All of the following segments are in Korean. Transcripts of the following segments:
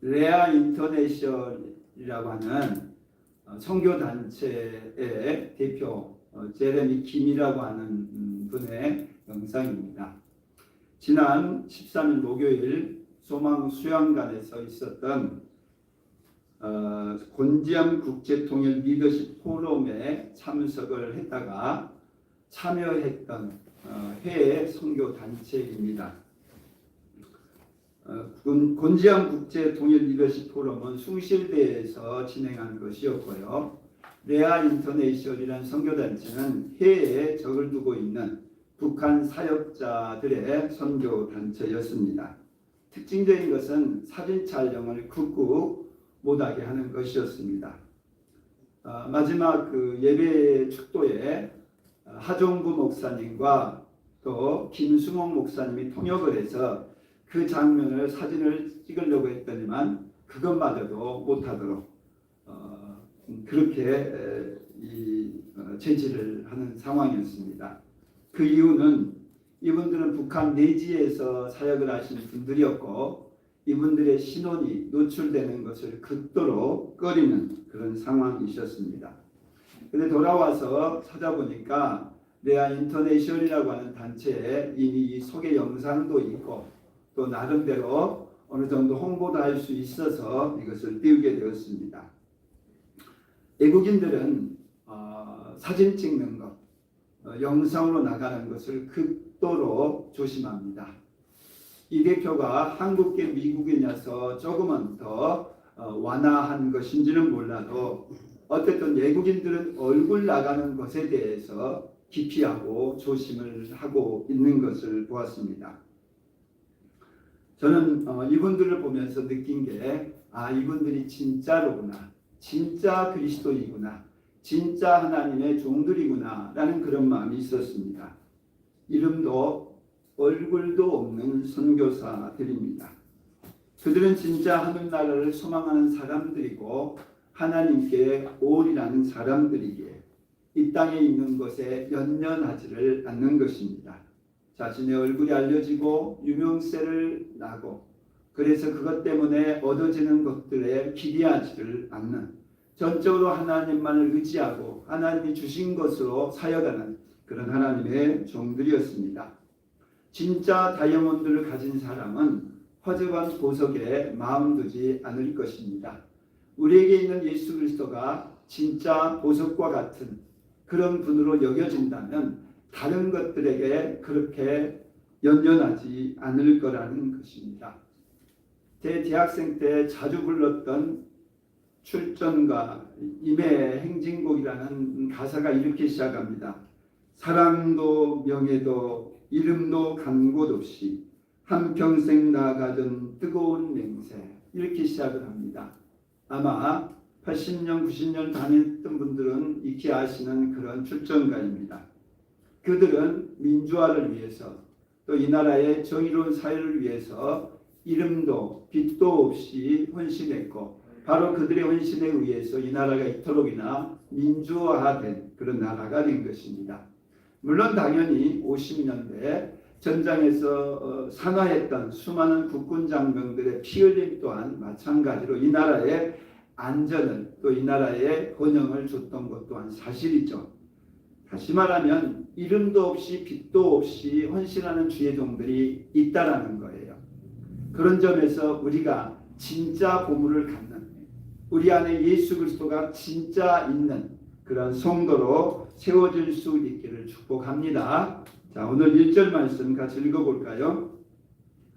레아 인터내셔널이라고 하는 선교 단체의 대표 제레미 김이라고 하는 분의 영상입니다. 지난 13일 목요일 소망 수양관에서 있었던 곤지암 국제통일 리더십 포럼에 참석을 했다가 참여했던 해외 선교 단체입니다. 곤지암 국제통일 리더십 포럼은 숭실대에서 진행한 것이었고요. 레아 인터내셔널이라는 선교단체는 해외에 적을 두고 있는 북한 사역자들의 선교 단체였습니다. 특징적인 것은 사진 촬영을 극구 못하게 하는 것이었습니다. 마지막 예배 축도에 하종구 목사님과 또 김수목 목사님이 통역을 해서 그 장면을 사진을 찍으려고 했더니만 그것마저도 못하도록 그렇게 제지를 하는 상황이었습니다. 그 이유는 이분들은 북한 내지에서 사역을 하신 분들이었고 이분들의 신원이 노출되는 것을 극도로 꺼리는 그런 상황이셨습니다. 그런데 돌아와서 찾아보니까 레아 인터내셔널이라고 하는 단체에 이미 이 소개 영상도 있고 또 나름대로 어느 정도 홍보도 할 수 있어서 이것을 띄우게 되었습니다. 외국인들은 사진 찍는 것, 영상으로 나가는 것을 극도로 조심합니다. 이 대표가 한국계 미국인이어서 조금은 더 완화한 것인지는 몰라도 어쨌든 외국인들은 얼굴 나가는 것에 대해서 기피하고 조심을 하고 있는 것을 보았습니다. 저는 이분들을 보면서 느낀 게 이분들이 진짜로구나, 진짜 그리스도이구나, 진짜 하나님의 종들이구나 라는 그런 마음이 있었습니다. 이름도 얼굴도 없는 선교사들입니다. 그들은 진짜 하늘나라를 소망하는 사람들이고 하나님께 오리라는 사람들이기에 이 땅에 있는 것에 연연하지를 않는 것입니다. 자신의 얼굴이 알려지고 유명세를 나고 그래서 그것 때문에 얻어지는 것들에 기대하지를 않는 전적으로 하나님만을 의지하고 하나님이 주신 것으로 사역하는 그런 하나님의 종들이었습니다. 진짜 다이아몬드를 가진 사람은 허접한 보석에 마음 두지 않을 것입니다. 우리에게 있는 예수 그리스도가 진짜 보석과 같은 그런 분으로 여겨진다면 다른 것들에게 그렇게 연연하지 않을 거라는 것입니다. 제 대학생 때 자주 불렀던 출전가 임의 행진곡이라는 가사가 이렇게 시작합니다. 사랑도 명예도 이름도 간 곳 없이 한평생 나아가던 뜨거운 맹세 이렇게 시작을 합니다. 아마 80년 90년 다녔던 분들은 익히 아시는 그런 출전가입니다. 그들은 민주화를 위해서 또 이 나라의 정의로운 사회를 위해서 이름도 빛도 없이 헌신했고 바로 그들의 헌신에 의해서 이 나라가 이토록이나 민주화된 그런 나라가 된 것입니다. 물론 당연히 50년대 전장에서 산화했던 수많은 국군 장병들의 피 흘림 또한 마찬가지로 이 나라의 안전을 또 이 나라의 번영을 줬던 것 또한 사실이죠. 다시 말하면 이름도 없이 빛도 없이 헌신하는 주의 종들이 있다라는 거예요. 그런 점에서 우리가 진짜 보물을 갖는 우리 안에 예수 그리스도가 진짜 있는 그런 성도로 세워질 수 있기를 축복합니다. 자, 오늘 1절 말씀 같이 읽어볼까요?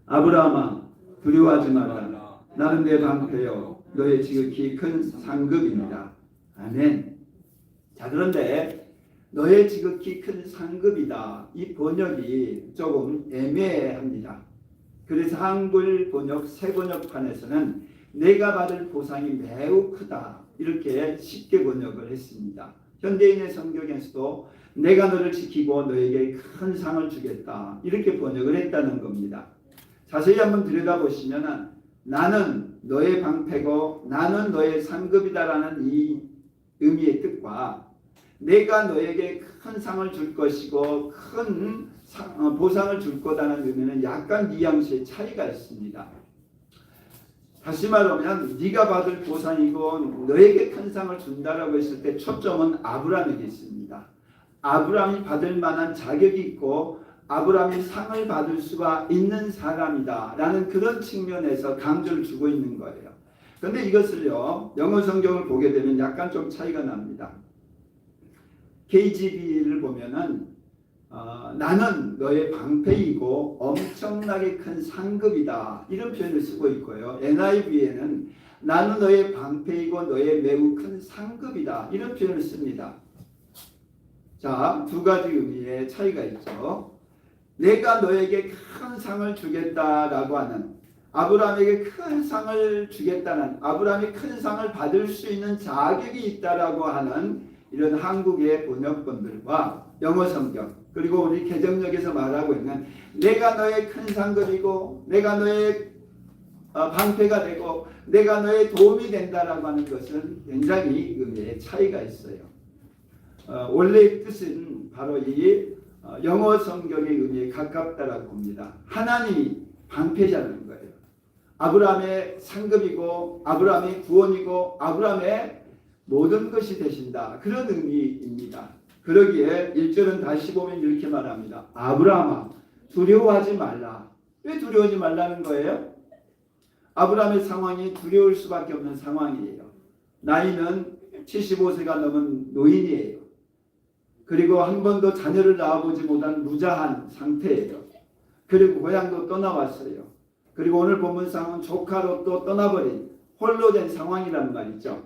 아브라함아 두려워하지 마라. 나는 내 방패요 너의 지극히 큰 상급입니다. 아멘. 자, 그런데 너의 지극히 큰 상급이다. 이 번역이 조금 애매합니다. 그래서 한글 번역 새 번역판에서는 내가 받을 보상이 매우 크다. 이렇게 쉽게 번역을 했습니다. 현대인의 성경에서도 내가 너를 지키고 너에게 큰 상을 주겠다. 이렇게 번역을 했다는 겁니다. 자세히 한번 들여다보시면 나는 너의 방패고 나는 너의 상급이다라는 이 의미의 뜻과 내가 너에게 큰 상을 줄 것이고 큰 보상을 줄 거다는 의미는 약간 뉘앙스의 차이가 있습니다. 다시 말하면 네가 받을 보상이고 너에게 큰 상을 준다라고 했을 때 초점은 아브라함에게 있습니다. 아브라함이 받을 만한 자격이 있고 아브라함이 상을 받을 수가 있는 사람이다 라는 그런 측면에서 강조를 주고 있는 거예요. 그런데 이것을요, 영어 성경을 보게 되면 약간 좀 차이가 납니다. KGB를 보면은 나는 너의 방패이고 엄청나게 큰 상급이다 이런 표현을 쓰고 있고요. NIV에는 나는 너의 방패이고 너의 매우 큰 상급이다 이런 표현을 씁니다. 자, 두 가지 의미의 차이가 있죠. 내가 너에게 큰 상을 주겠다라고 하는, 아브라함에게 큰 상을 주겠다는, 아브라함이 큰 상을 받을 수 있는 자격이 있다라고 하는 이런 한국의 번역본들과 영어 성경, 그리고 우리 개정역에서 말하고 있는 내가 너의 큰 상급이고 내가 너의 방패가 되고 내가 너의 도움이 된다라고 하는 것은 굉장히 의미의 차이가 있어요. 원래의 뜻은 바로 이 영어 성경의 의미에 가깝다라고 봅니다. 하나님이 방패자는 거예요. 아브라함의 상급이고 아브라함의 구원이고 아브라함의 모든 것이 되신다. 그런 의미입니다. 그러기에 1절은 다시 보면 이렇게 말합니다. 아브라함아 두려워하지 말라. 왜 두려워하지 말라는 거예요? 아브라함의 상황이 두려울 수밖에 없는 상황이에요. 나이는 75세가 넘은 노인이에요. 그리고 한 번도 자녀를 낳아보지 못한 무자한 상태예요. 그리고 고향도 떠나왔어요. 그리고 오늘 본문상은 조카로 또 떠나버린 홀로 된 상황이란 말이죠.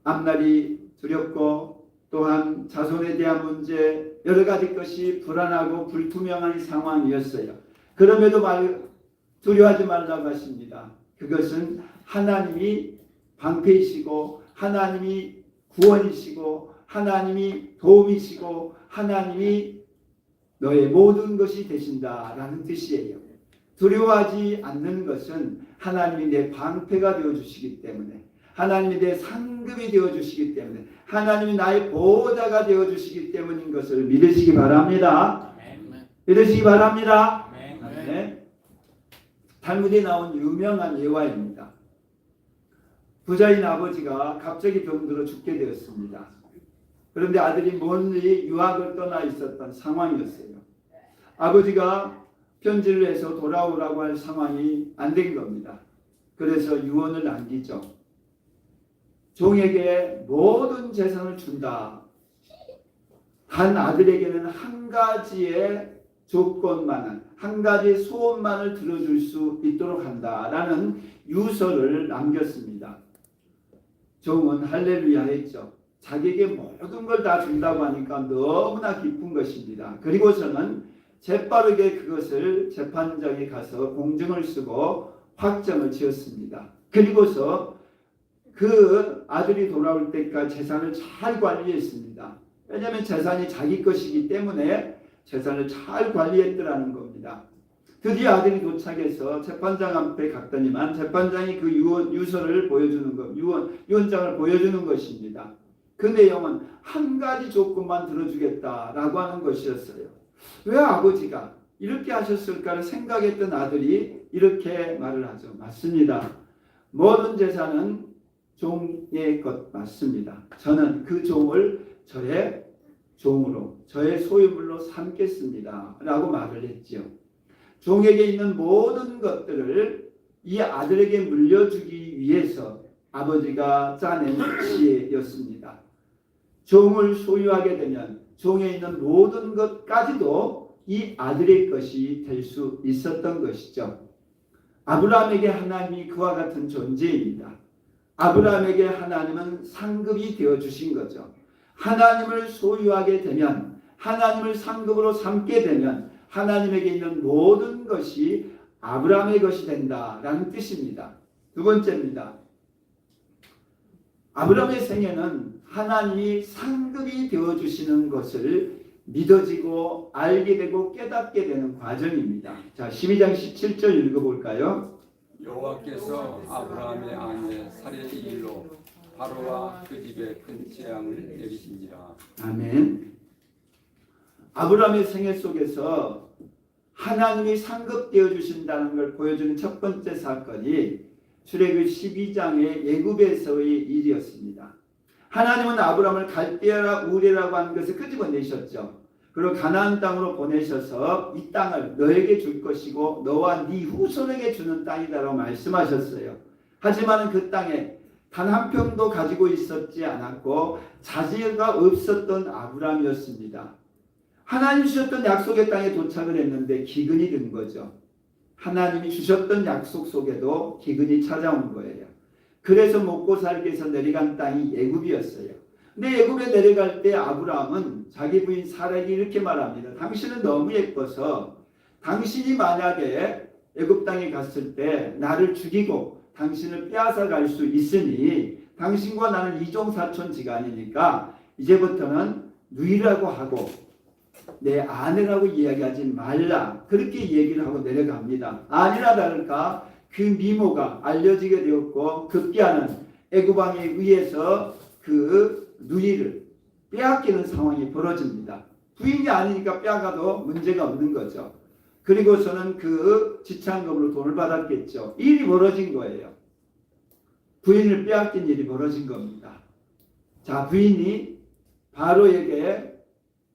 앞날이 두렵고 또한 자손에 대한 문제 여러 가지 것이 불안하고 불투명한 상황이었어요. 그럼에도 두려워하지 말라고 하십니다. 그것은 하나님이 방패이시고 하나님이 구원이시고 하나님이 도움이시고 하나님이 너의 모든 것이 되신다라는 뜻이에요. 두려워하지 않는 것은 하나님이 내 방패가 되어주시기 때문에, 하나님이 내 상급이 되어주시기 때문에, 하나님이 나의 보호자가 되어주시기 때문인 것을 믿으시기 바랍니다. 믿으시기 바랍니다. 네. 탈무드에 나온 유명한 예화입니다. 부자인 아버지가 갑자기 병들어 죽게 되었습니다. 그런데 아들이 멀리 유학을 떠나 있었던 상황이었어요. 아버지가 편지를 해서 돌아오라고 할 상황이 안 된 겁니다. 그래서 유언을 남기죠. 종에게 모든 재산을 준다. 한 아들에게는 한 가지의 조건만은, 한 가지의 소원만을 들어줄 수 있도록 한다라는 유서를 남겼습니다. 종은 할렐루야 했죠. 자기에게 모든 걸 다 준다고 하니까 너무나 기쁜 것입니다. 그리고서는 재빠르게 그것을 재판장에 가서 공증을 쓰고 확정을 지었습니다. 그리고서 그 아들이 돌아올 때까지 재산을 잘 관리했습니다. 왜냐하면 재산이 자기 것이기 때문에 재산을 잘 관리했더라는 겁니다. 드디어 아들이 도착해서 재판장 앞에 갔더니만 재판장이 그 유서를 보여주는 것, 유언장을 보여주는 것입니다. 그 내용은 한 가지 조건만 들어주겠다라고 하는 것이었어요. 왜 아버지가 이렇게 하셨을까를 생각했던 아들이 이렇게 말을 하죠. 맞습니다. 모든 재산은 종의 것 맞습니다. 저는 그 종을 저의 종으로, 저의 소유물로 삼겠습니다. 라고 말을 했지요. 종에게 있는 모든 것들을 이 아들에게 물려주기 위해서 아버지가 짜낸 지혜였습니다. 종을 소유하게 되면 종에 있는 모든 것까지도 이 아들의 것이 될 수 있었던 것이죠. 아브라함에게 하나님이 그와 같은 존재입니다. 아브라함에게 하나님은 상급이 되어주신 거죠. 하나님을 소유하게 되면, 하나님을 상급으로 삼게 되면 하나님에게 있는 모든 것이 아브라함의 것이 된다라는 뜻입니다. 두 번째입니다. 아브라함의 생애는 하나님이 상급이 되어주시는 것을 믿어지고 알게 되고 깨닫게 되는 과정입니다. 자, 12장 17절 읽어볼까요? 여호와께서 아브라함의 아내 사레의 일로 바로와 그 집에 큰 재앙을 내리시니라. 아멘. 아브라함의 생애 속에서 하나님이 상급되어 주신다는 걸 보여주는 첫 번째 사건이 출애굽 12장의 애굽에서의 일이었습니다. 하나님은 아브라함을 갈대아라 우레라고 하는 것을 끄집어내셨죠. 그리고 가나안 땅으로 보내셔서 이 땅을 너에게 줄 것이고 너와 네 후손에게 주는 땅이다라고 말씀하셨어요. 하지만 그 땅에 단 한 평도 가지고 있었지 않았고 자제가 없었던 아브라함이었습니다. 하나님 주셨던 약속의 땅에 도착을 했는데 기근이 든 거죠. 하나님이 주셨던 약속 속에도 기근이 찾아온 거예요. 그래서 먹고 살기 위해서 내려간 땅이 애굽이었어요. 근데 애굽에 내려갈 때 아브라함은 자기 부인 사라에게 이렇게 말합니다. 당신은 너무 예뻐서 당신이 만약에 애굽 땅에 갔을 때 나를 죽이고 당신을 빼앗아 갈 수 있으니 당신과 나는 이종사촌지간이니까 이제부터는 누이라고 하고 내 아내라고 이야기하지 말라. 그렇게 얘기를 하고 내려갑니다. 아니나 다를까 그 미모가 알려지게 되었고 급기야는 애굽 왕에 의해서 그 누이를 빼앗기는 상황이 벌어집니다. 부인이 아니니까 빼앗아도 문제가 없는 거죠. 그리고서는 그 지참금으로 돈을 받았겠죠. 일이 벌어진 거예요. 부인을 빼앗긴 일이 벌어진 겁니다. 자, 부인이 바로에게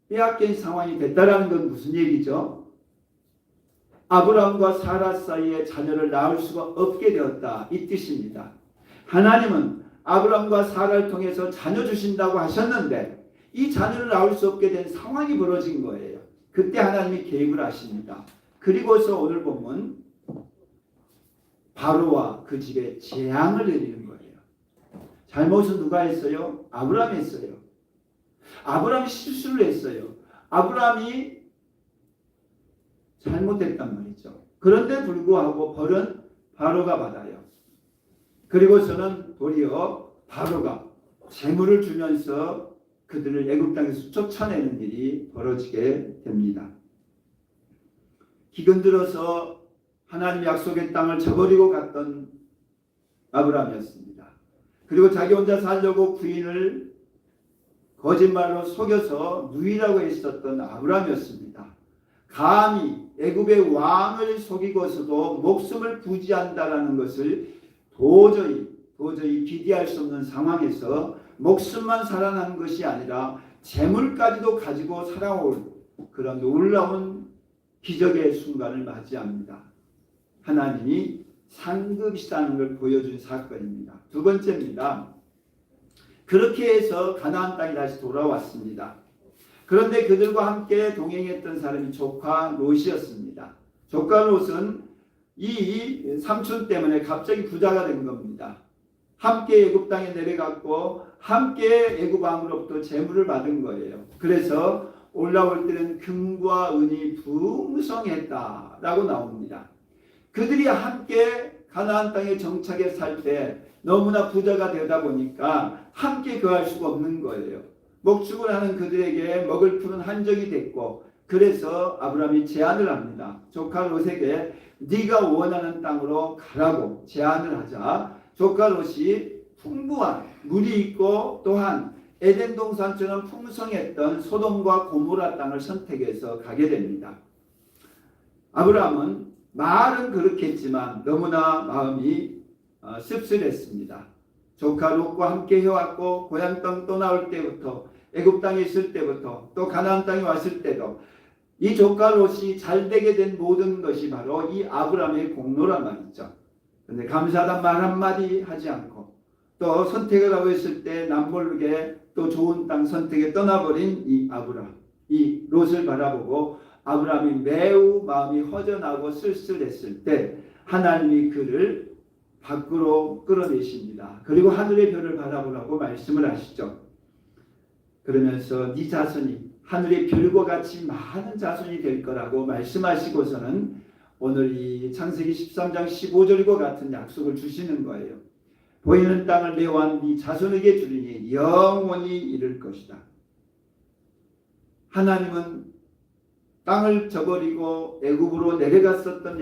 빼앗긴 상황이 됐다라는 건 무슨 얘기죠? 아브라함과 사라 사이에 자녀를 낳을 수가 없게 되었다, 이 뜻입니다. 하나님은 아브라함과 사라를 통해서 자녀 주신다고 하셨는데 이 자녀를 낳을 수 없게 된 상황이 벌어진 거예요. 그때 하나님이 개입을 하십니다. 그리고서 오늘 보면 바로와 그 집에 재앙을 내리는 거예요. 잘못은 누가 했어요? 아브라함이 했어요. 아브라함이 실수를 했어요. 아브라함이 잘못했단 말이죠. 그런데 불구하고 벌은 바로가 받아요. 그리고서는 도리어 바로가 재물을 주면서 그들을 애굽 땅에서 쫓아내는 일이 벌어지게 됩니다. 기근 들어서 하나님 약속의 땅을 저버리고 갔던 아브라함이었습니다. 그리고 자기 혼자 살려고 부인을 거짓말로 속여서 누이라고 했었던 아브라함이었습니다. 감히 애굽의 왕을 속이고서도 목숨을 부지한다라는 것을 도저히 기대할 수 없는 상황에서 목숨만 살아난 것이 아니라 재물까지도 가지고 살아올 그런 놀라운 기적의 순간을 맞이합니다. 하나님이 상급이시다는 걸 보여준 사건입니다. 두 번째입니다. 그렇게 해서 가나안 땅에 다시 돌아왔습니다. 그런데 그들과 함께 동행했던 사람이 조카 롯이었습니다. 조카 롯은 이 삼촌 때문에 갑자기 부자가 된 겁니다. 함께 애굽 땅에 내려갔고 함께 애굽 왕으로부터 재물을 받은 거예요. 그래서 올라올 때는 금과 은이 풍성했다라고 나옵니다. 그들이 함께 가나안 땅에 정착해 살 때 너무나 부자가 되다 보니까 함께 거할 수가 없는 거예요. 목축을 하는 그들에게 먹을 푸는 한정이 됐고 그래서 아브라함이 제안을 합니다. 조카 롯에게 네가 원하는 땅으로 가라고 제안을 하자 조카 롯이 풍부한 물이 있고 또한 에덴 동산처럼 풍성했던 소돔과 고모라 땅을 선택해서 가게 됩니다. 아브라함은 말은 그렇게 했지만 너무나 마음이 씁쓸했습니다. 조카 롯과 함께 해왔고 고향 땅 떠나올 때부터 애굽 땅에 있을 때부터 또 가나안 땅에 왔을 때도 이 조카 롯이 잘되게 된 모든 것이 바로 이 아브라함의 공로란 말이죠. 그런데 감사하단 말 한마디 하지 않고 또 선택을 하고 있을 때 남모르게 또 좋은 땅 선택에 떠나버린 이 아브라함, 이 롯을 바라보고 아브라함이 매우 마음이 허전하고 쓸쓸했을 때 하나님이 그를 밖으로 끌어내십니다. 그리고 하늘의 별을 바라보라고 말씀을 하시죠. 그러면서 네 자손이 하늘의 별과 같이 많은 자손이 될 거라고 말씀하시고서는 오늘 이 창세기 13장 15절과 같은 약속을 주시는 거예요. 보이는 땅을 내어한 네 자손에게 주리니 영원히 이를 것이다. 하나님은 땅을 저버리고 애굽으로 내려갔었던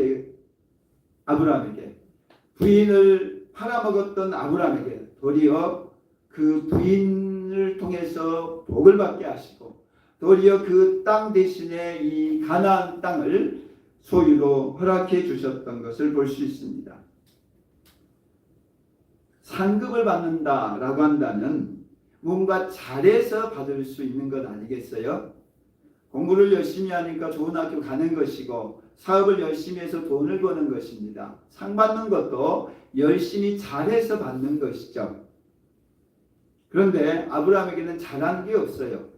아브라함에게 부인을 팔아먹었던 아브라함에게 도리어 그 부인을 통해서 복을 받게 하시고 도리어 그 땅 대신에 이 가나안 땅을 소유로 허락해 주셨던 것을 볼 수 있습니다. 상급을 받는다라고 한다면 뭔가 잘해서 받을 수 있는 것 아니겠어요? 공부를 열심히 하니까 좋은 학교 가는 것이고 사업을 열심히 해서 돈을 버는 것입니다. 상 받는 것도 열심히 잘해서 받는 것이죠. 그런데 아브라함에게는 잘한 게 없어요.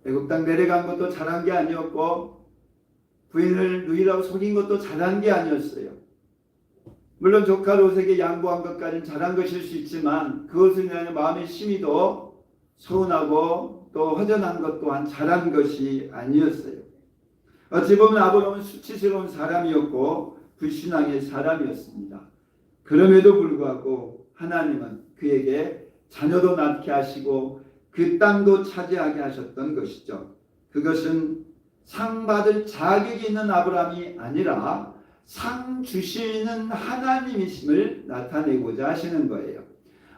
애굽 땅 내려간 것도 잘한 게 아니었고 부인을 누이라고 속인 것도 잘한 게 아니었어요. 물론 조카 롯에게 양보한 것까지는 잘한 것일 수 있지만 그것을 인하여 마음의 심히도 서운하고 또 허전한 것 또한 잘한 것이 아니었어요. 어찌 보면 아브라함은 수치스러운 사람이었고 불신앙의 사람이었습니다. 그럼에도 불구하고 하나님은 그에게 자녀도 낳게 하시고 그 땅도 차지하게 하셨던 것이죠. 그것은 상 받을 자격이 있는 아브라함이 아니라 상 주시는 하나님이심을 나타내고자 하시는 거예요.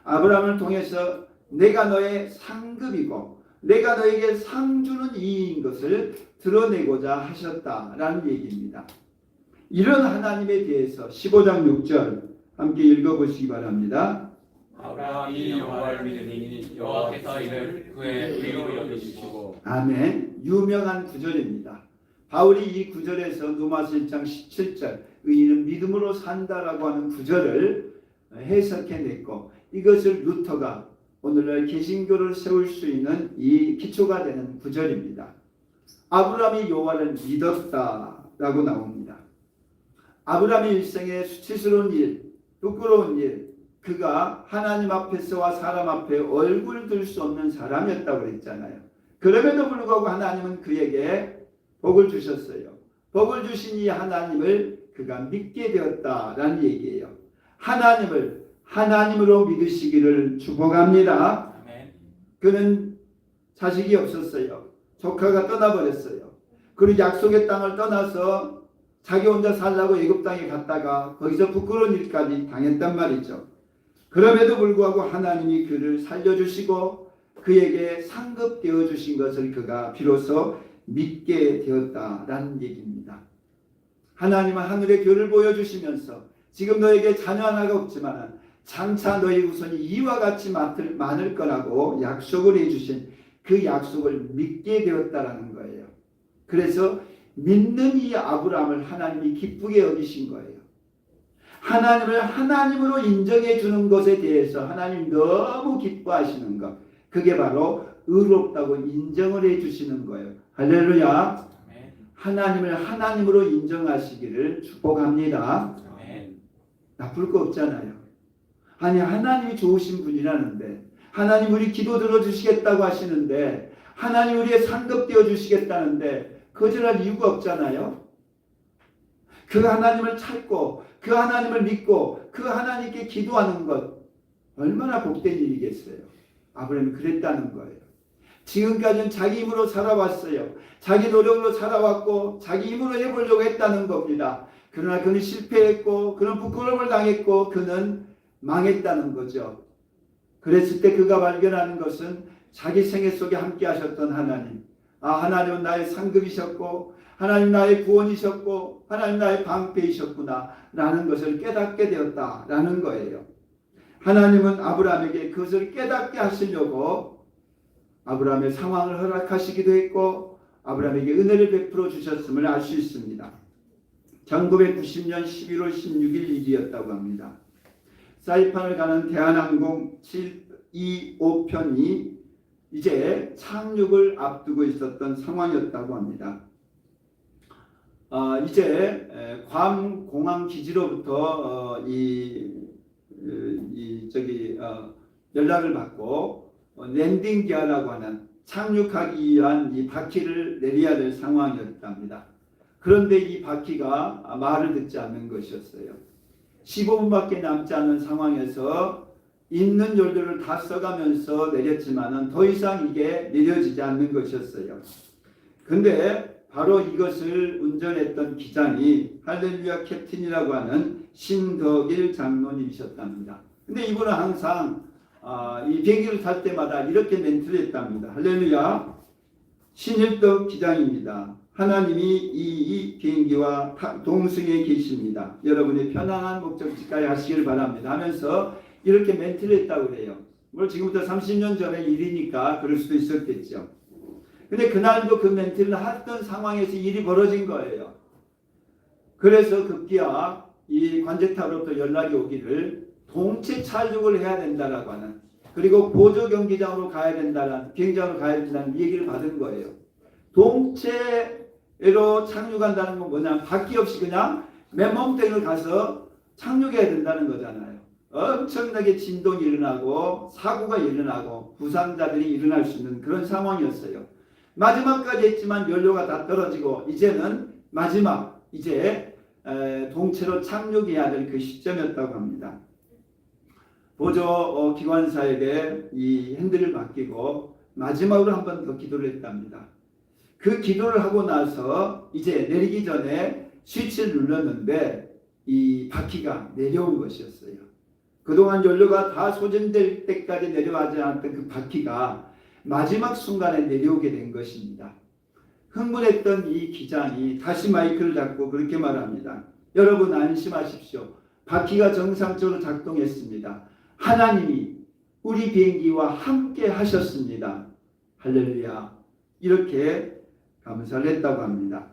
아브라함을 통해서 내가 너의 상급이고 내가 너에게 상 주는 이인 것을 드러내고자 하셨다라는 얘기입니다. 이런 하나님에 대해서 15장 6절 함께 읽어보시기 바랍니다. 아브라함이 여호와를 믿으니 여호와께서 이를 그의 의로 여기시고. 아멘. 유명한 구절입니다. 바울이 이 구절에서 로마서 1장 17절 의인은 믿음으로 산다라고 하는 구절을 해석해냈고 이것을 루터가 오늘날 개신교를 세울 수 있는 이 기초가 되는 구절입니다. 아브라함이 여호와를 믿었다라고 나옵니다. 아브라함의 일생에 수치스러운 일, 부끄러운 일, 그가 하나님 앞에서와 사람 앞에 얼굴 들 수 없는 사람이었다고 그랬잖아요. 그럼에도 불구하고 하나님은 그에게 복을 주셨어요. 복을 주신 이 하나님을 그가 믿게 되었다라는 얘기예요. 하나님을 하나님으로 믿으시기를 축복합니다. 그는 자식이 없었어요. 조카가 떠나버렸어요. 그리고 약속의 땅을 떠나서 자기 혼자 살라고 애굽 땅에 갔다가 거기서 부끄러운 일까지 당했단 말이죠. 그럼에도 불구하고 하나님이 그를 살려주시고 그에게 상급되어 주신 것을 그가 비로소 믿게 되었다라는 얘기입니다. 하나님은 하늘의 별을 보여주시면서 지금 너에게 자녀 하나가 없지만 장차 너희 후손이 이와 같이 많을 거라고 약속을 해주신 그 약속을 믿게 되었다라는 거예요. 그래서 믿는 이 아브라함을 하나님이 기쁘게 여기신 거예요. 하나님을 하나님으로 인정해 주는 것에 대해서 하나님 너무 기뻐하시는 것, 그게 바로 의롭다고 인정을 해 주시는 거예요. 할렐루야. 하나님을 하나님으로 인정하시기를 축복합니다. 나쁠 거 없잖아요. 아니 하나님이 좋으신 분이라는데, 하나님 우리 기도 들어주시겠다고 하시는데, 하나님 우리의 상급되어 주시겠다는데 거절할 이유가 없잖아요. 그 하나님을 찾고 그 하나님을 믿고 그 하나님께 기도하는 것 얼마나 복된 일이겠어요. 아브라함이 그랬다는 거예요. 지금까지는 자기 힘으로 살아왔어요. 자기 노력으로 살아왔고 자기 힘으로 해보려고 했다는 겁니다. 그러나 그는 실패했고 그는 부끄러움을 당했고 그는 망했다는 거죠. 그랬을 때 그가 발견하는 것은 자기 생애 속에 함께 하셨던 하나님. 하나님은 나의 상급이셨고 하나님 나의 구원이셨고 하나님 나의 방패이셨구나 라는 것을 깨닫게 되었다라는 거예요. 하나님은 아브라함에게 그것을 깨닫게 하시려고 아브라함의 상황을 허락하시기도 했고 아브라함에게 은혜를 베풀어 주셨음을 알 수 있습니다. 1990년 11월 16일 일이었다고 합니다. 사이판을 가는 대한항공 725편이 이제 착륙을 앞두고 있었던 상황이었다고 합니다. 이제 괌 공항 기지로부터 연락을 받고 랜딩 기어라고 하는 착륙하기 위한 이 바퀴를 내려야 될 상황이었답니다. 그런데 이 바퀴가 말을 듣지 않는 것이었어요. 15분밖에 남지 않은 상황에서 있는 열도를 다 써가면서 내렸지만은 더 이상 이게 내려지지 않는 것이었어요. 근데 바로 이것을 운전했던 기장이 할렐루야 캡틴이라고 하는 신덕일 장로님이셨답니다. 근데 이분은 항상 이 비행기를 탈 때마다 이렇게 멘트를 했답니다. 할렐루야, 신일덕 기장입니다. 하나님이 이 비행기와 동승에 계십니다. 여러분이 편안한 목적지까지 하시길 바랍니다 하면서 이렇게 멘트를 했다고 그래요. 물론 지금부터 30년 전의 일이니까 그럴 수도 있었겠죠. 근데 그날도 그 멘트를 했던 상황에서 일이 벌어진 거예요. 그래서 급기야 이 관제탑으로부터 연락이 오기를 동체 착륙을 해야 된다라고 하는, 그리고 보조 경기장으로 가야 된다는, 비행장으로 가야 된다는 얘기를 받은 거예요. 동체로 착륙한다는 건 뭐냐? 바퀴 없이 그냥 맨몸뚱이로 가서 착륙해야 된다는 거잖아요. 엄청나게 진동이 일어나고 사고가 일어나고 부상자들이 일어날 수 있는 그런 상황이었어요. 마지막까지 했지만 연료가 다 떨어지고 이제는 마지막 이제 동체로 착륙해야 될 그 시점이었다고 합니다. 보조 기관사에게 이 핸들을 맡기고 마지막으로 한 번 더 기도를 했답니다. 그 기도를 하고 나서 이제 내리기 전에 스위치를 눌렀는데 이 바퀴가 내려온 것이었어요. 그동안 연료가 다 소진될 때까지 내려가지 않았던 그 바퀴가 마지막 순간에 내려오게 된 것입니다. 흥분했던 이 기장이 다시 마이크를 잡고 그렇게 말합니다. 여러분 안심하십시오. 바퀴가 정상적으로 작동했습니다. 하나님이 우리 비행기와 함께 하셨습니다. 할렐루야. 이렇게 감사를 했다고 합니다.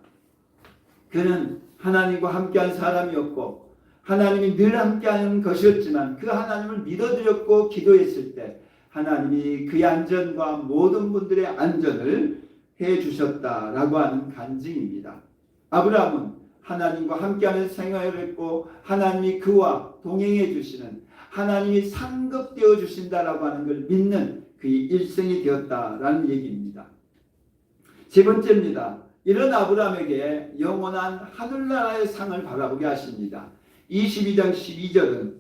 그는 하나님과 함께한 사람이었고 하나님이 늘 함께하는 것이었지만 그 하나님을 믿어드렸고 기도했을 때 하나님이 그의 안전과 모든 분들의 안전을 해주셨다라고 하는 간증입니다. 아브라함은 하나님과 함께하는 생활을 했고 하나님이 그와 동행해 주시는, 하나님이 상급되어 주신다라고 하는 걸 믿는 그의 일생이 되었다라는 얘기입니다. 세 번째입니다. 이런 아브라함에게 영원한 하늘나라의 상을 바라보게 하십니다. 22장 12절은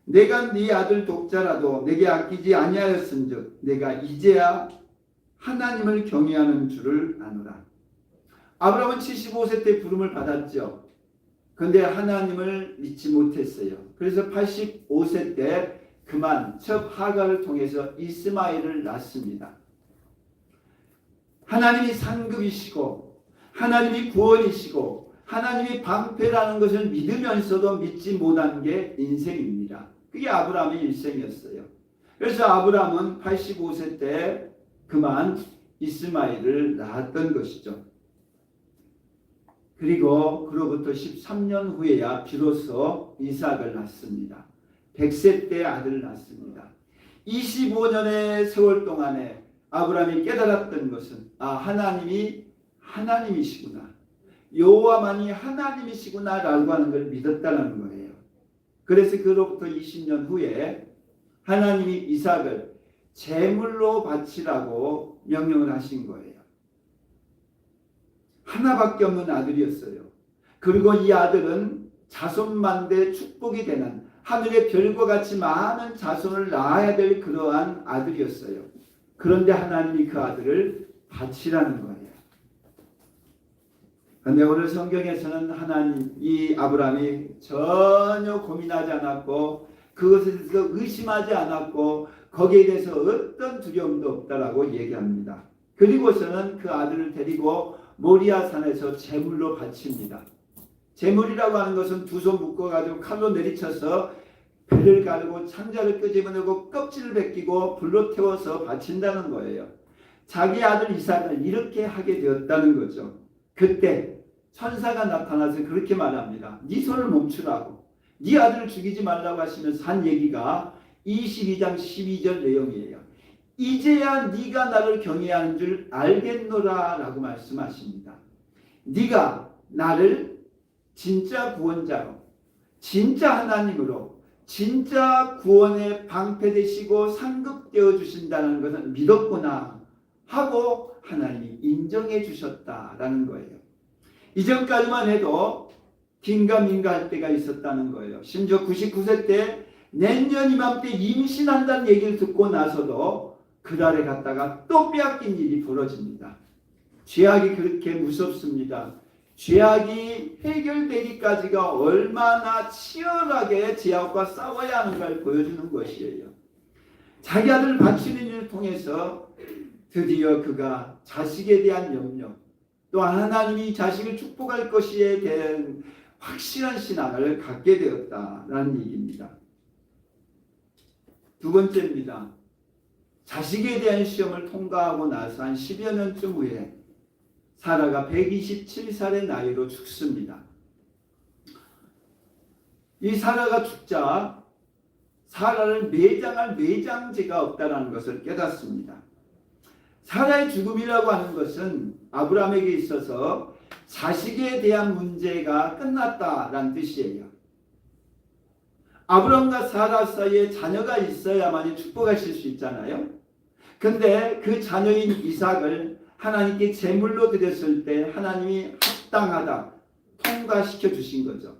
내가 네 아들 독자라도 내게 아끼지 아니하였은즉 내가 이제야 하나님을 경외하는 줄을 아노라. 아브라함은 75세 때 부름을 받았죠. 그런데 하나님을 믿지 못했어요. 그래서 85세 때 그만 첩 하가를 통해서 이스마엘을 낳습니다. 하나님이 상급이시고 하나님이 구원이시고 하나님이 방패라는 것을 믿으면서도 믿지 못한 게 인생입니다. 그게 아브라함의 일생이었어요. 그래서 아브라함은 85세 때 그만 이스마엘을 낳았던 것이죠. 그리고 그로부터 13년 후에야 비로소 이삭을 낳습니다. 100세 때 아들을 낳습니다. 25년의 세월 동안에 아브라함이 깨달았던 것은 하나님이 하나님이시구나. 여호와만이 하나님이시구나 라고 하는 걸 믿었다는 거예요. 그래서 그로부터 20년 후에 하나님이 이삭을 제물로 바치라고 명령을 하신 거예요. 하나밖에 없는 아들이었어요. 그리고 이 아들은 자손만대 축복이 되는 하늘의 별과 같이 많은 자손을 낳아야 될 그러한 아들이었어요. 그런데 하나님이 그 아들을 바치라는 거예요. 그런데 오늘 성경에서는 하나님, 이 아브라함이 전혀 고민하지 않았고 그것에 대해서 의심하지 않았고 거기에 대해서 어떤 두려움도 없다라고 얘기합니다. 그리고서는 그 아들을 데리고 모리아 산에서 제물로 바칩니다. 제물이라고 하는 것은 두 손 묶어가지고 칼로 내리쳐서 배를 가르고 창자를 끄집어내고 껍질을 벗기고 불로 태워서 바친다는 거예요. 자기 아들 이삭을 이렇게 하게 되었다는 거죠. 그때 천사가 나타나서 그렇게 말합니다. 네 손을 멈추라고, 네 아들을 죽이지 말라고 하시면서 한 얘기가 22장 12절 내용이에요. 이제야 네가 나를 경외하는 줄 알겠노라 라고 말씀하십니다. 네가 나를 진짜 구원자로, 진짜 하나님으로, 진짜 구원의 방패 되시고 상급되어 주신다는 것을 믿었구나 하고 하나님이 인정해 주셨다라는 거예요. 이전까지만 해도 긴가민가 할 때가 있었다는 거예요. 심지어 99세 때 내년 이맘때 임신한다는 얘기를 듣고 나서도 그날에 갔다가 또 빼앗긴 일이 벌어집니다. 죄악이 그렇게 무섭습니다. 죄악이 해결되기까지가 얼마나 치열하게 죄악과 싸워야 하는가를 보여주는 것이에요. 자기 아들을 바치는 일을 통해서 드디어 그가 자식에 대한 염려, 또 하나님이 자식을 축복할 것이에 대한 확실한 신앙을 갖게 되었다라는 얘기입니다. 두 번째입니다. 자식에 대한 시험을 통과하고 나서 한 10여 년쯤 후에 사라가 127살의 나이로 죽습니다. 이 사라가 죽자 사라를 매장할 매장제가 없다는 것을 깨닫습니다. 사라의 죽음이라고 하는 것은 아브라함에게 있어서 자식에 대한 문제가 끝났다라는 뜻이에요. 아브라함과 사라 사이에 자녀가 있어야만이 축복하실 수 있잖아요. 근데 그 자녀인 이삭을 하나님께 제물로 드렸을 때 하나님이 합당하다 통과시켜 주신 거죠.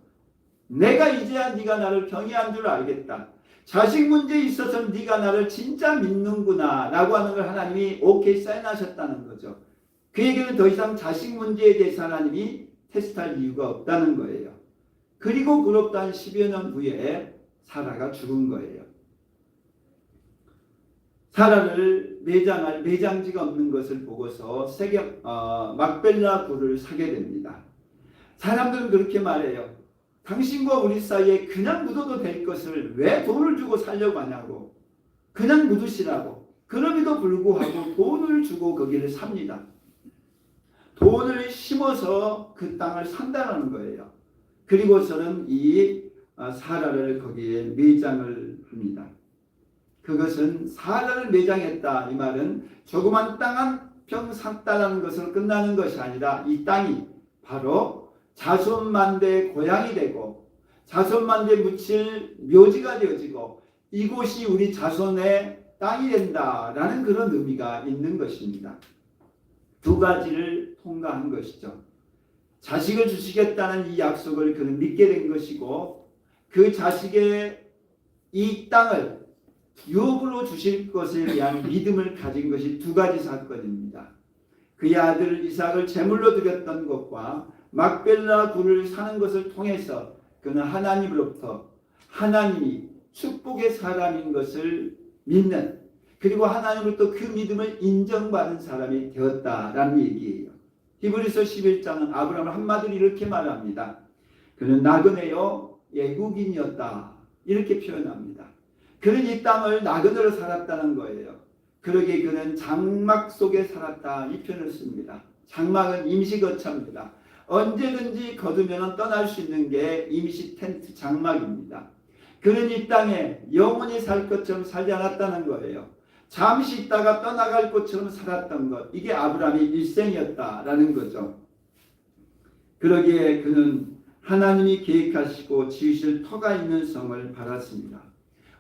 내가 이제야 네가 나를 경외한 줄 알겠다. 자식 문제에 있어서는 네가 나를 진짜 믿는구나 라고 하는 걸 하나님이 오케이 사인하셨다는 거죠. 그에게는 더 이상 자식 문제에 대해서 하나님이 테스트할 이유가 없다는 거예요. 그리고 그로부터 한 10여 년 후에 사라가 죽은 거예요. 사라를 매장할 매장지가 없는 것을 보고서 막벨라 굴을 사게 됩니다. 사람들은 그렇게 말해요. 당신과 우리 사이에 그냥 묻어도 될 것을 왜 돈을 주고 살려고 하냐고. 그냥 묻으시라고. 그럼에도 불구하고 돈을 주고 거기를 삽니다. 돈을 심어서 그 땅을 산다는 거예요. 그리고서는 이 사라를 거기에 매장을 합니다. 그것은 사라를 매장했다. 이 말은 조그만 땅 한 평 샀다라는 것으로 끝나는 것이 아니라 이 땅이 바로 자손만대의 고향이 되고 자손만대에 묻힐 묘지가 되어지고 이곳이 우리 자손의 땅이 된다라는 그런 의미가 있는 것입니다. 두 가지를 통과한 것이죠. 자식을 주시겠다는 이 약속을 그는 믿게 된 것이고 그 자식의 이 땅을 유업으로 주실 것에 대한 믿음을 가진 것이 두 가지 사건입니다. 그의 아들 이삭을 제물로 드렸던 것과 막벨라 굴을 사는 것을 통해서 그는 하나님으로부터 하나님이 축복의 사람인 것을 믿는 그리고 하나님으로부터 그 믿음을 인정받은 사람이 되었다라는 얘기예요. 히브리서 11장은 아브라함을 한마디로 이렇게 말합니다. 그는 나그네요 애국인이었다 이렇게 표현합니다. 그는 이 땅을 나그네로 살았다는 거예요. 그러기에 그는 장막 속에 살았다 이 표현을 씁니다. 장막은 임시거처입니다. 언제든지 거두면 떠날 수 있는 게 임시 텐트 장막입니다. 그는 이 땅에 영원히 살 것처럼 살지 않았다는 거예요. 잠시 있다가 떠나갈 것처럼 살았던 것 이게 아브라함의 일생이었다라는 거죠. 그러기에 그는 하나님이 계획하시고 지으실 터가 있는 성을 바랐습니다.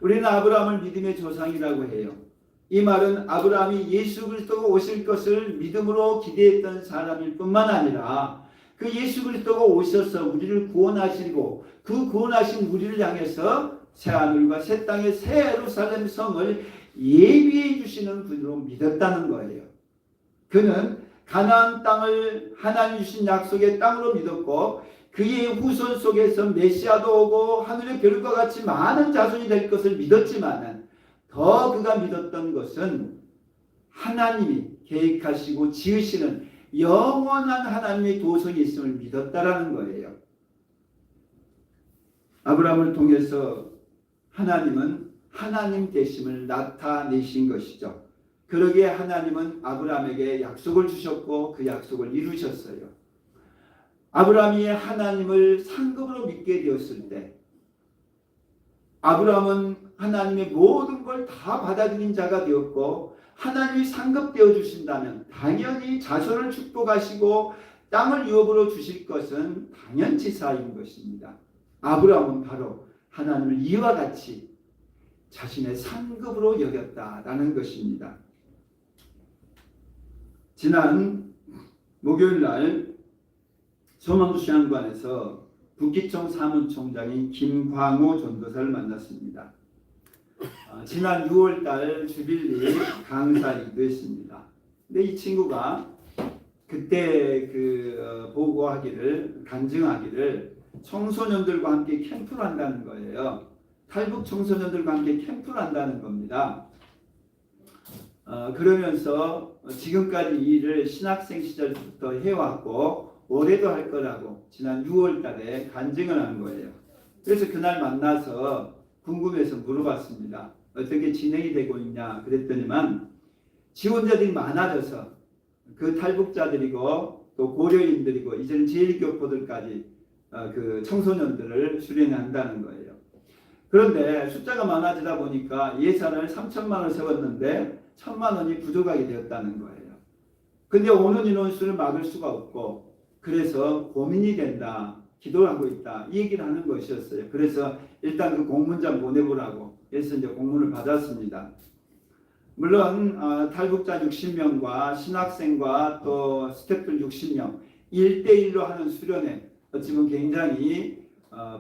우리는 아브라함을 믿음의 조상이라고 해요. 이 말은 아브라함이 예수 그리스도가 오실 것을 믿음으로 기대했던 사람일 뿐만 아니라 그 예수 그리스도가 오셔서 우리를 구원하시고 그 구원하신 우리를 향해서 새하늘과 새 땅의 새 예루살렘 성을 예비해 주시는 분으로 믿었다는 거예요. 그는 가나안 땅을 하나님 주신 약속의 땅으로 믿었고 그의 후손 속에서 메시아도 오고 하늘의 별과 같이 많은 자손이 될 것을 믿었지만 더 그가 믿었던 것은 하나님이 계획하시고 지으시는 영원한 하나님의 도성이 있음을 믿었다라는 거예요. 아브라함을 통해서 하나님은 하나님 되심을 나타내신 것이죠. 그러기에 하나님은 아브라함에게 약속을 주셨고 그 약속을 이루셨어요. 아브라함이 하나님을 상급으로 믿게 되었을 때 아브라함은 하나님의 모든 걸 다 받아들인 자가 되었고 하나님이 상급되어 주신다면 당연히 자손을 축복하시고 땅을 유업으로 주실 것은 당연지사인 것입니다. 아브라함은 바로 하나님을 이와 같이 자신의 상급으로 여겼다라는 것입니다. 지난 목요일날 소망수양관에서 북기청 사무총장인 김광호 전도사를 만났습니다. 지난 6월달 주빌리 강사이기도 했습니다. 근데 이 친구가 그때 보고하기를 간증하기를 청소년들과 함께 캠프를 한다는 거예요. 탈북 청소년들과 함께 캠프를 한다는 겁니다. 그러면서 지금까지 이 일을 신학생 시절부터 해왔고 올해도 할 거라고 지난 6월 달에 간증을 한 거예요. 그래서 그날 만나서 궁금해서 물어봤습니다. 어떻게 진행이 되고 있냐 그랬더니만 지원자들이 많아져서 그 탈북자들이고 또 고려인들이고 이제는 제1교포들까지 그 청소년들을 수련한다는 거예요. 그런데 숫자가 많아지다 보니까 예산을 3천만 원을 세웠는데 1,000만 원이 부족하게 되었다는 거예요. 근데 오는 인원수를 막을 수가 없고 그래서 고민이 된다. 기도하고 있다. 이 얘기를 하는 것이었어요. 그래서 일단 그 공문장 보내보라고 해서 이제 공문을 받았습니다. 물론 탈북자 60명과 신학생과 또 스태프들 60명 1대1로 하는 수련회 어찌 보면 굉장히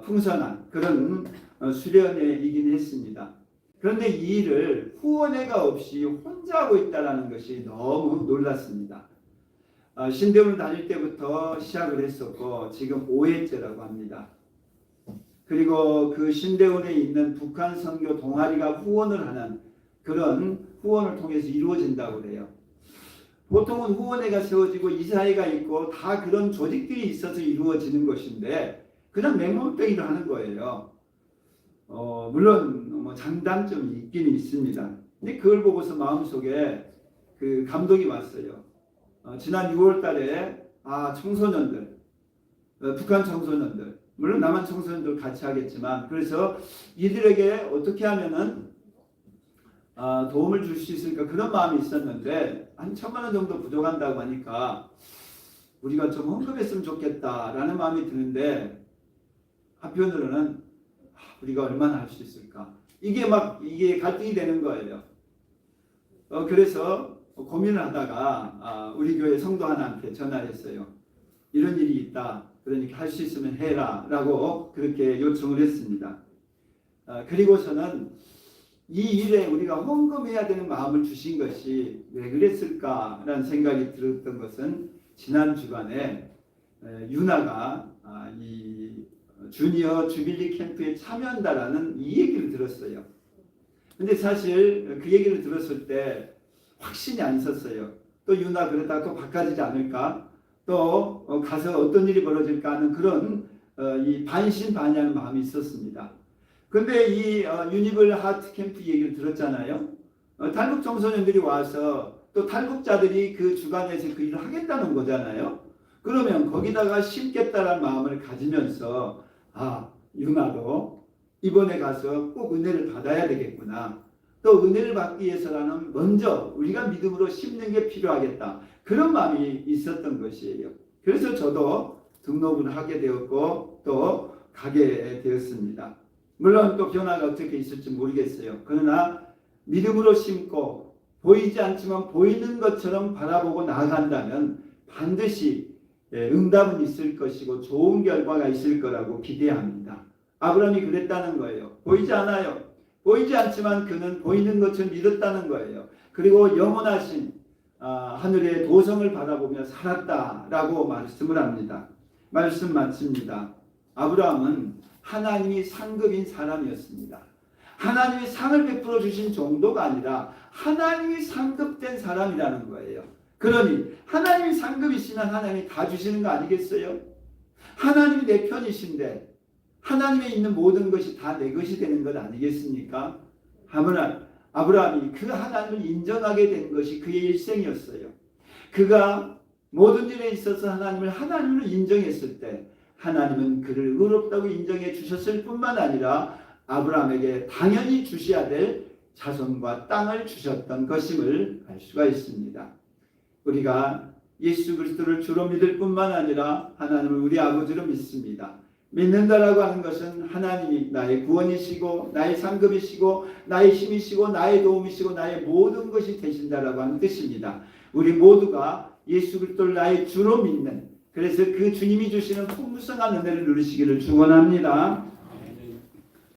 풍성한 그런 수련회이긴 했습니다. 그런데 이 일을 후원회가 없이 혼자 하고 있다는 것이 너무 놀랐습니다. 신대문을 다닐 때부터 시작을 했었고 지금 5회째라고 합니다. 그리고 그 신대원에 있는 북한 선교 동아리가 후원을 하는 그런 후원을 통해서 이루어진다고 그래요. 보통은 후원회가 세워지고 이사회가 있고 다 그런 조직들이 있어서 이루어지는 것인데 그냥 맹목적으로 하는 거예요. 물론 뭐 장단점이 있긴 있습니다. 근데 그걸 보고서 마음속에 그 감동이 왔어요. 지난 6월 달에 청소년들, 북한 청소년들, 물론 남한 청소년들 같이 하겠지만 그래서 이들에게 어떻게 하면은 도움을 줄 수 있을까 그런 마음이 있었는데 한 1,000만 원 정도 부족한다고 하니까 우리가 좀 헌금했으면 좋겠다라는 마음이 드는데 한편으로는 우리가 얼마나 할 수 있을까 이게 갈등이 되는 거예요. 그래서 고민을 하다가 우리 교회 성도 하나한테 전화했어요. 이런 일이 있다. 그러니까 할 수 있으면 해라 라고 그렇게 요청을 했습니다. 그리고서는 이 일에 우리가 헌금해야 되는 마음을 주신 것이 왜 그랬을까라는 생각이 들었던 것은 지난 주간에 유나가 이 주니어 주빌리 캠프에 참여한다라는 이 얘기를 들었어요. 근데 사실 그 얘기를 들었을 때 확신이 안 섰어요. 또 유나 그러다가 또 바꿔지지 않을까? 또 가서 어떤 일이 벌어질까 하는 그런 이 반신반의하는 마음이 있었습니다. 근데 이 유니블 하트 캠프 얘기를 들었잖아요. 탈북 청소년들이 와서 또 탈북자들이 그 주간에서 그 일을 하겠다는 거잖아요. 그러면 거기다가 심겠다라는 마음을 가지면서 유나도 이번에 가서 꼭 은혜를 받아야 되겠구나. 또 은혜를 받기 위해서라는 먼저 우리가 믿음으로 심는 게 필요하겠다. 그런 마음이 있었던 것이에요. 그래서 저도 등록을 하게 되었고 또 가게 되었습니다. 물론 또 변화가 어떻게 있을지 모르겠어요. 그러나 믿음으로 심고 보이지 않지만 보이는 것처럼 바라보고 나아간다면 반드시 응답은 있을 것이고 좋은 결과가 있을 거라고 기대합니다. 아브라함이 그랬다는 거예요. 보이지 않아요. 보이지 않지만 그는 보이는 것처럼 믿었다는 거예요. 그리고 영원하신 하늘의 도성을 바라보며 살았다라고 말씀을 합니다. 말씀 마칩니다. 아브라함은 하나님이 상급인 사람이었습니다. 하나님이 상을 베풀어 주신 정도가 아니라 하나님이 상급된 사람이라는 거예요. 그러니 하나님이 상급이시면 하나님이 다 주시는 거 아니겠어요? 하나님이 내 편이신데 하나님에 있는 모든 것이 다 내 것이 되는 것 아니겠습니까? 아브라함이 그 하나님을 인정하게 된 것이 그의 일생이었어요. 그가 모든 일에 있어서 하나님을 인정했을 때 하나님은 그를 의롭다고 인정해 주셨을 뿐만 아니라 아브라함에게 당연히 주셔야 될 자손과 땅을 주셨던 것임을 알 수가 있습니다. 우리가 예수 그리스도를 주로 믿을 뿐만 아니라 하나님을 우리 아버지로 믿습니다. 믿는다라고 하는 것은 하나님이 나의 구원이시고 나의 상급이시고 나의 힘이시고 나의 도움이시고 나의 모든 것이 되신다라고 하는 뜻입니다. 우리 모두가 예수 그리스도를 나의 주로 믿는, 그래서 그 주님이 주시는 풍성한 은혜를 누리시기를 축원합니다.